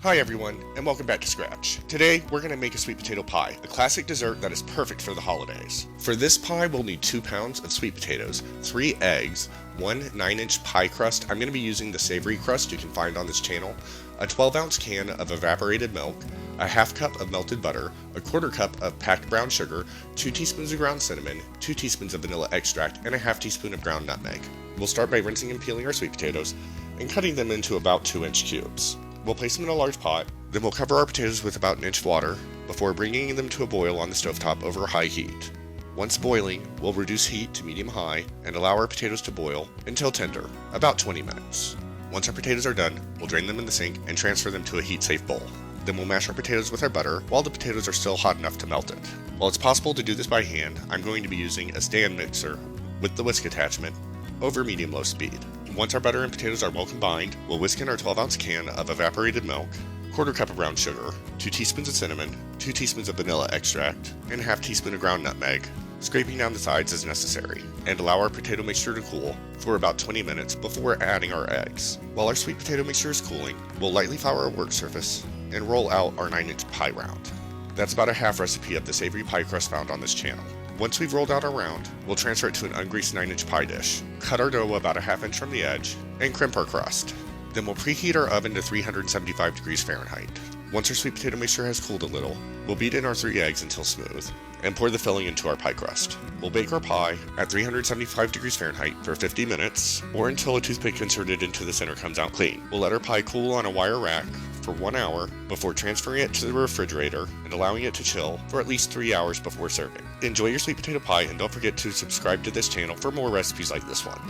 Hi everyone, and welcome back to Skrach. Today, we're going to make a sweet potato pie, a classic dessert that is perfect for the holidays. For this pie, we'll need 2 pounds of sweet potatoes, 3 eggs, 1 9-inch pie crust. I'm going to be using the savory crust you can find on this channel, a 12-ounce can of evaporated milk, a half cup of melted butter, a quarter cup of packed brown sugar, 2 teaspoons of ground cinnamon, 2 teaspoons of vanilla extract, and a half teaspoon of ground nutmeg. We'll start by rinsing and peeling our sweet potatoes and cutting them into about 2-inch cubes. We'll place them in a large pot, then we'll cover our potatoes with about 1 inch of water before bringing them to a boil on the stovetop over high heat. Once boiling, we'll reduce heat to medium-high and allow our potatoes to boil until tender, about 20 minutes. Once our potatoes are done, we'll drain them in the sink and transfer them to a heat-safe bowl. Then we'll mash our potatoes with our butter while the potatoes are still hot enough to melt it. While it's possible to do this by hand, I'm going to be using a stand mixer with the whisk attachment over medium-low speed. Once our butter and potatoes are well combined, we'll whisk in our 12-ounce can of evaporated milk, quarter cup of brown sugar, 2 teaspoons of cinnamon, 2 teaspoons of vanilla extract, and a half teaspoon of ground nutmeg, scraping down the sides as necessary, and allow our potato mixture to cool for about 20 minutes before adding our eggs. While our sweet potato mixture is cooling, we'll lightly flour our work surface and roll out our 9-inch pie round. That's about a half recipe of the savory pie crust found on this channel. Once we've rolled out our round, we'll transfer it to an ungreased 9-inch pie dish, cut our dough about a half inch from the edge, and crimp our crust. Then we'll preheat our oven to 375 degrees Fahrenheit. Once our sweet potato mixture has cooled a little, we'll beat in our 3 eggs until smooth, and pour the filling into our pie crust. We'll bake our pie at 375 degrees Fahrenheit for 50 minutes, or until a toothpick inserted into the center comes out clean. We'll let our pie cool on a wire rack for 1 hour before transferring it to the refrigerator and allowing it to chill for at least 3 hours before serving. Enjoy your sweet potato pie, and don't forget to subscribe to this channel for more recipes like this one.